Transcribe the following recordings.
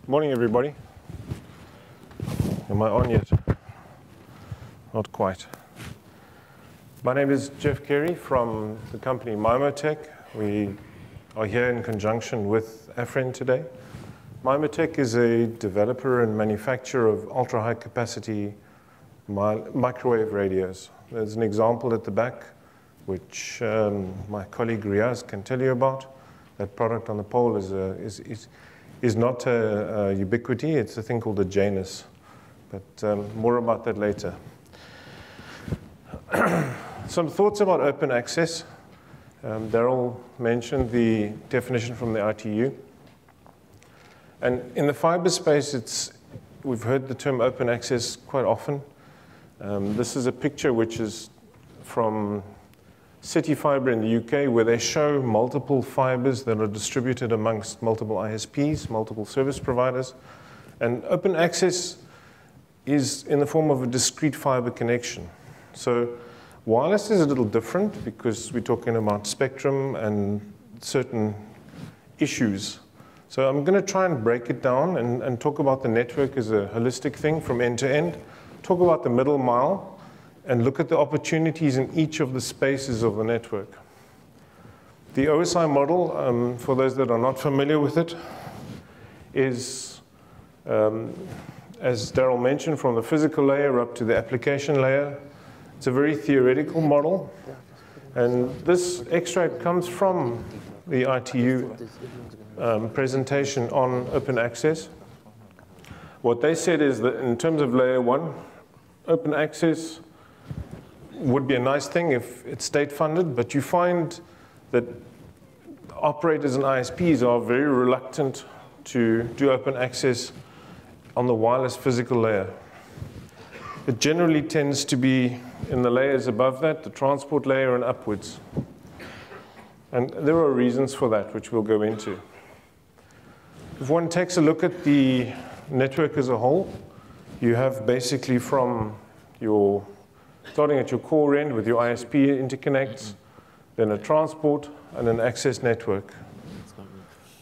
Morning, everybody. Am I on yet? Not quite. My name is Geoff Carey from the company Mimotech. We are here in conjunction with Afrin today. Mimotech is a developer and manufacturer of ultra-high capacity microwave radios. There's an example at the back, which my colleague Riaz can tell you about. That product on the pole is not a Ubiquiti, it's a thing called a Janus. But more about that later. Some thoughts about open access. Daryl mentioned the definition from the ITU. And in the fiber space, we've heard the term open access quite often. This is a picture which is from City Fibre in the UK, where they show multiple fibers that are distributed amongst multiple ISPs, multiple service providers. And open access is in the form of a discrete fiber connection. So wireless is a little different because we're talking about spectrum and certain issues. So I'm going to try and break it down and talk about the network as a holistic thing from end to end, talk about the middle mile, and look at the opportunities in each of the spaces of the network. The OSI model, for those that are not familiar with it, is, as Daryl mentioned, from the physical layer up to the application layer. It's a very theoretical model. And this extract comes from the ITU presentation on open access. What they said is that in terms of layer one, open access would be a nice thing if it's state-funded, but you find that operators and ISPs are very reluctant to do open access on the wireless physical layer. It generally tends to be in the layers above that, the transport layer and upwards. And there are reasons for that, which we'll go into. If one takes a look at the network as a whole, you have basically from starting at your core end with your ISP interconnects, then a transport and an access network.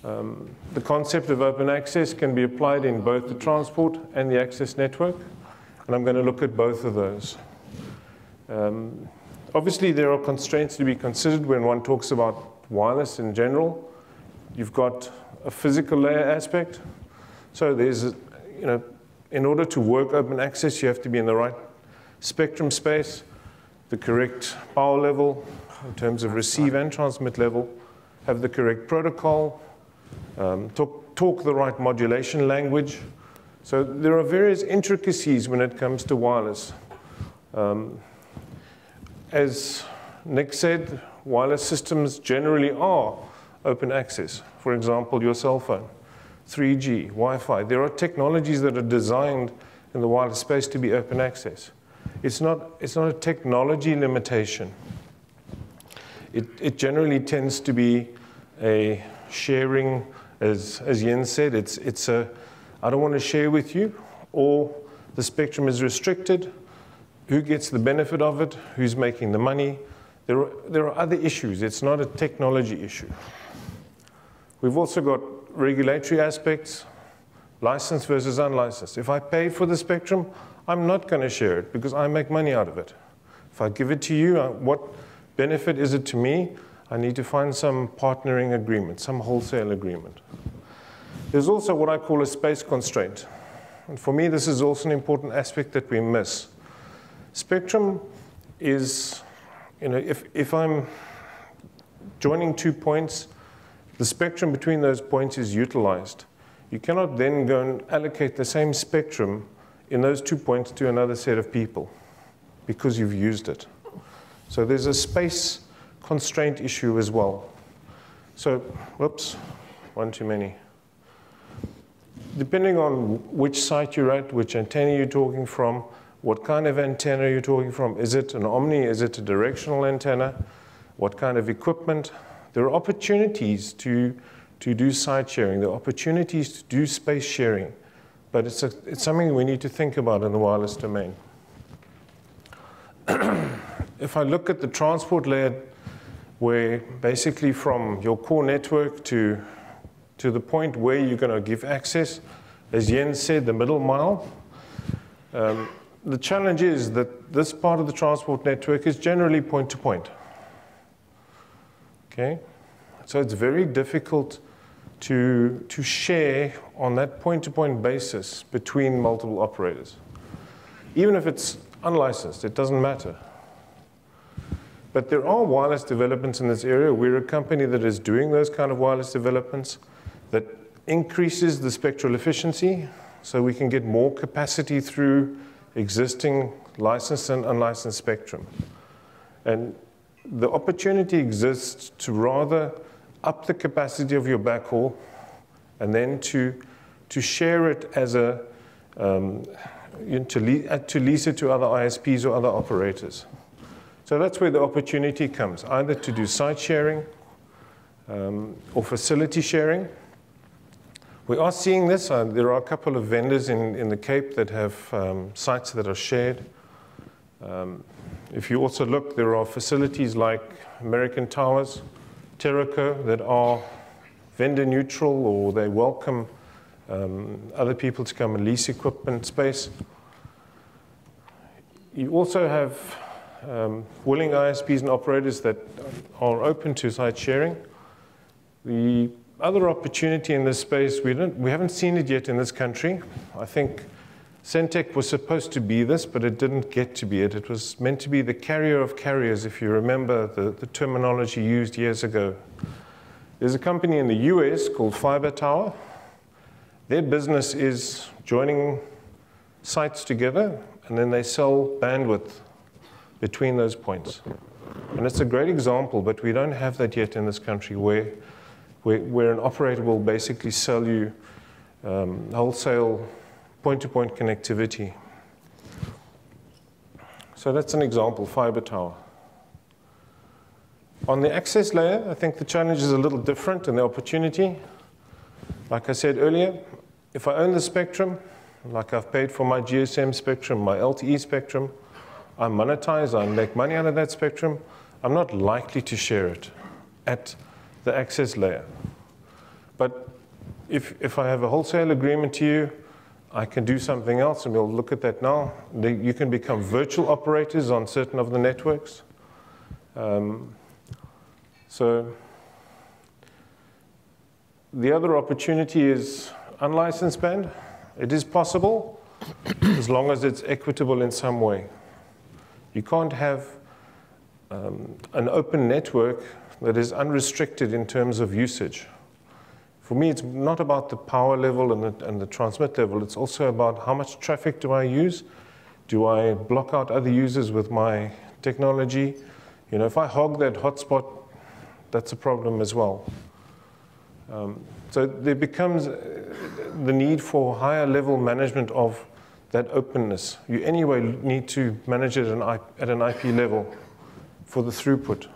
The concept of open access can be applied in both the transport and the access network, and I'm going to look at both of those. Obviously, there are constraints to be considered when one talks about wireless in general. You've got a physical layer aspect. So there's, in order to work open access, you have to be in the right spectrum space, the correct power level in terms of receive and transmit level, have the correct protocol, talk the right modulation language. So there are various intricacies when it comes to wireless. As Nick said, wireless systems generally are open access. For example, your cell phone, 3G, Wi-Fi. There are technologies that are designed in the wireless space to be open access. It's not a technology limitation. It generally tends to be a sharing, as Jens said, it's a, I don't want to share with you, or the spectrum is restricted, who gets the benefit of it, who's making the money. There are other issues. It's not a technology issue. We've also got regulatory aspects, licensed versus unlicensed. If I pay for the spectrum, I'm not going to share it because I make money out of it. If I give it to you, what benefit is it to me? I need to find some partnering agreement, some wholesale agreement. There's also what I call a space constraint. And for me, this is also an important aspect that we miss. Spectrum is, if I'm joining 2 points, the spectrum between those points is utilized. You cannot then go and allocate the same spectrum in those 2 points to another set of people because you've used it. So there's a space constraint issue as well. So, whoops, one too many. Depending on which site you're at, which antenna you're talking from, what kind of antenna you're talking from, is it an omni, is it a directional antenna, what kind of equipment, there are opportunities to do site sharing, there are opportunities to do space sharing. But it's something we need to think about in the wireless domain. If I look at the transport layer, where basically from your core network to the point where you're going to give access, as Jens said, the middle mile. The challenge is that this part of the transport network is generally point-to-point. Okay? So it's very difficult to share on that point-to-point basis between multiple operators. Even if it's unlicensed, it doesn't matter. But there are wireless developments in this area. We're a company that is doing those kind of wireless developments that increases the spectral efficiency so we can get more capacity through existing licensed and unlicensed spectrum. And the opportunity exists to rather up the capacity of your backhaul and then to share it as a, to lease it to other ISPs or other operators. So that's where the opportunity comes, either to do site sharing or facility sharing. We are seeing this. There are a couple of vendors in the Cape that have sites that are shared. If you also look, there are facilities like American Towers, Terraco, that are vendor neutral, or they welcome other people to come and lease equipment space. You also have willing ISPs and operators that are open to site sharing. The other opportunity in this space, we haven't seen it yet in this country. I think Centec was supposed to be this, but it didn't get to be it. It was meant to be the carrier of carriers, if you remember the terminology used years ago. There's a company in the US called Fiber Tower. Their business is joining sites together, and then they sell bandwidth between those points. And it's a great example, but we don't have that yet in this country where an operator will basically sell you wholesale point-to-point connectivity. So that's an example, Fiber Tower. On the access layer, I think the challenge is a little different and the opportunity. Like I said earlier, if I own the spectrum, like I've paid for my GSM spectrum, my LTE spectrum, I monetize, I make money out of that spectrum, I'm not likely to share it at the access layer. But if I have a wholesale agreement to you, I can do something else, and we'll look at that now. You can become virtual operators on certain of the networks. So the other opportunity is unlicensed band. It is possible, as long as it's equitable in some way. You can't have an open network that is unrestricted in terms of usage. For me, it's not about the power level and the transmit level. It's also about how much traffic do I use? Do I block out other users with my technology? You know, if I hog that hotspot, that's a problem as well. So there becomes the need for higher level management of that openness. You anyway need to manage it at an IP level for the throughput.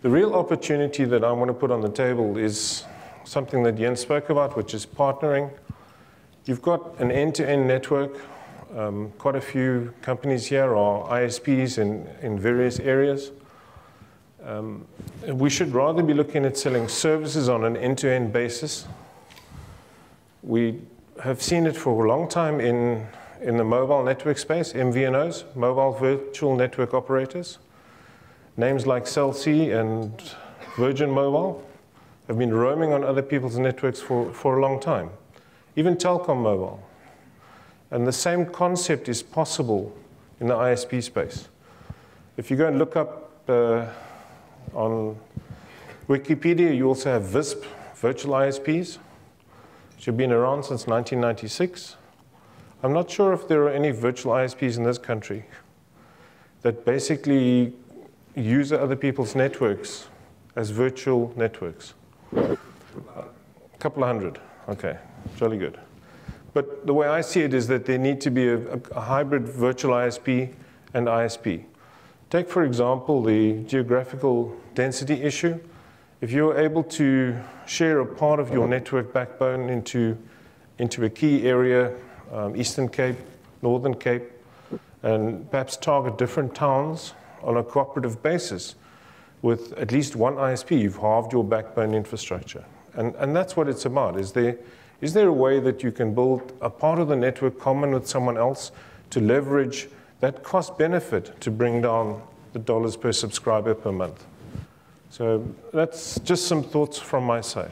The real opportunity that I want to put on the table is something that Jens spoke about, which is partnering. You've got an end-to-end network. Quite a few companies here are ISPs in various areas. We should rather be looking at selling services on an end-to-end basis. We have seen it for a long time in the mobile network space, MVNOs, mobile virtual network operators. Names like Cell C and Virgin Mobile have been roaming on other people's networks for a long time, even Telkom Mobile. And the same concept is possible in the ISP space. If you go and look up on Wikipedia, you also have VISP, virtual ISPs, which have been around since 1996. I'm not sure if there are any virtual ISPs in this country that basically use other people's networks as virtual networks. A couple of hundred, okay, jolly good. But the way I see it is that there need to be a hybrid virtual ISP and ISP. Take, for example, the geographical density issue. If you're able to share a part of your network backbone into a key area, Eastern Cape, Northern Cape, and perhaps target different towns on a cooperative basis with at least one ISP, you've halved your backbone infrastructure. And that's what it's about. Is there a way that you can build a part of the network common with someone else to leverage that cost benefit to bring down the dollars per subscriber per month? So that's just some thoughts from my side.